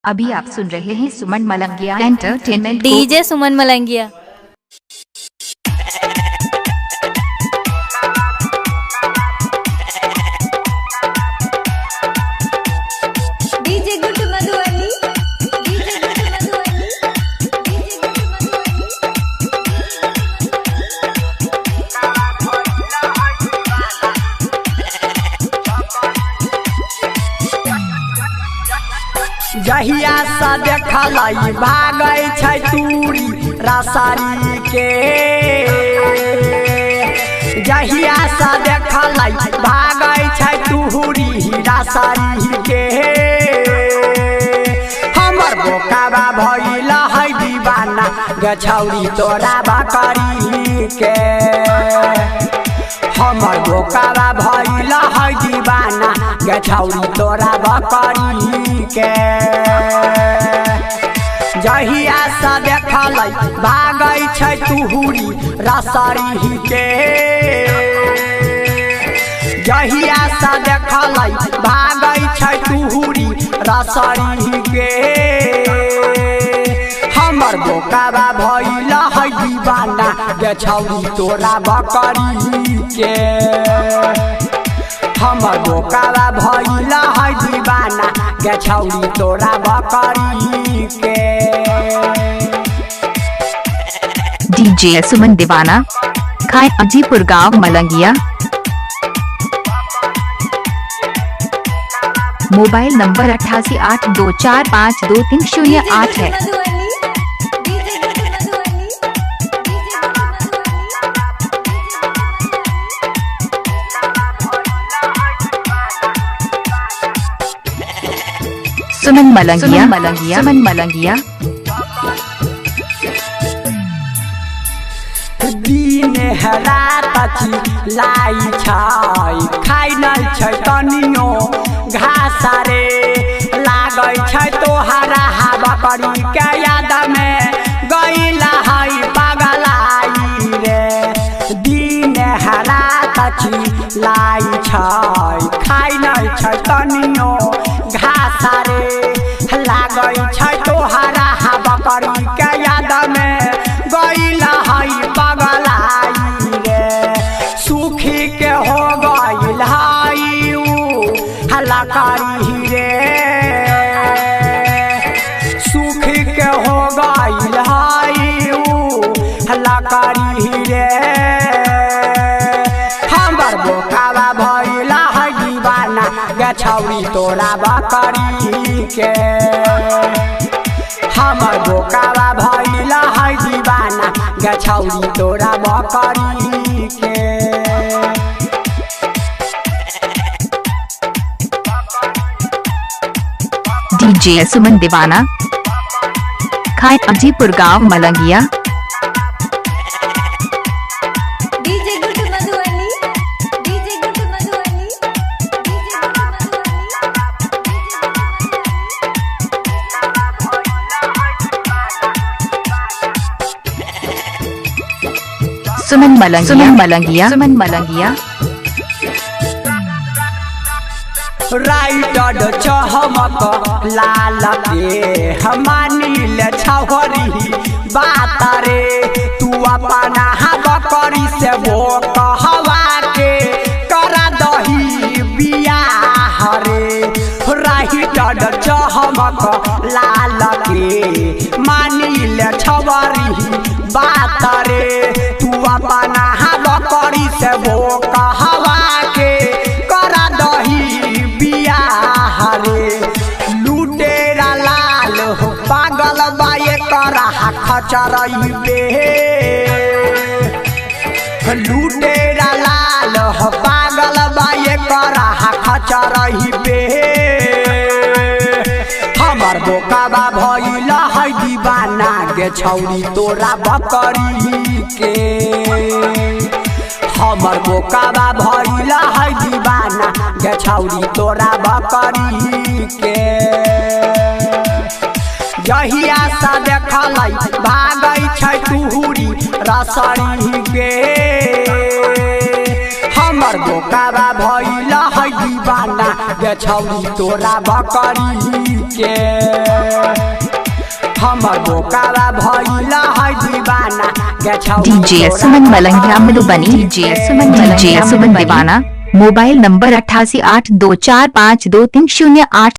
अभी आप सुन रहे हैं Suman Malangiya entertainment DJ Suman Malangiya. DJ good Madhubani, DJ good Madhubani, DJ good Madhubani. जहिया से देखलाई भागै छै तूरी रसारी के, जहिया से देखलाई भागै छै तूरी रसारी के। हमर बोकाबा भइल है दीवाना गे छौरी तोरा बकरी के। हमर बोकाबा भइल है दीवाना गे छौरी तोरा बकरी के। जहिया से देखलै भागै छै तूरी रसारी के, जहिया से देखलै भागै छै तूरी रसारी के। हमर बोकाबा भइल है दीवाना गे छौरी तोरा बकरी के। हमर बोकाबा भइल है दीवाना गे छौरी तोरा बकरी के। डीजे सुमन दीवाना खाए अजीपुर गांव मलंगिया। मोबाइल नंबर 8882452308 है। DJ good Madhubani, DJ good Madhubani. Suman Malangiya Suman Malangiya. दिन रात लाई छै खाइ नहि छै तनियो घास रे। लागै छै तोहरा बकरी के याद में गइल है पगलाई रे। दिन रात लाई छै खाइ नहि छै तनियो घास रे। लागै छै तोहरा बकरी के याद में गइल है पगलाई रे। सुखी के हो गइल है हल्ला करी रे। सुखी के हो गइल है हल्ला करी रे। हमर बोकाबा भइल है दीवाना गे छौरी तोरा बकरी के। हमर बोकाबा भइल है दीवाना गे छौरी तोरा बकरी के। डीजे सुमन दीवाना खाए अजीपुर गांव Malangiya. DJ good Madhubani, DJ good Madhubani, DJ good Madhubani. Suman Malangiya Suman Malangiya. Writer चहमक लाल के हमानील छौरी बात रे। तू अपना बकरी से वो कहवा के करा दही बियाह रे। राइटर चहमक लाल के मानील छौरी बात रे। तू अपना बकरी से वो कहवा के करा दही बियाह रे। लुटेरा लाल हो पागल बाए करा खचरई बे। लुटेरा लाल हो पागल बाए करा खचरई बे। हमर बोकाबा भइल है दीवाना गे छौरी तोरा बकरी के। हमर बोकाबा भइल है दीवाना गे छौरी तोरा बकरी के। जहिया से देखलै भागै छै तूरी रसारी के। हमर बोकाबा भइल है दीवाना गे छौरी तोरा बकरी के हमर बोकावा भइला है दीवाना गे छौरी डीजे सुमन मलंगिया मधुबनी डीजे सुमन दीवाना मोबाइल नंबर 8882452308।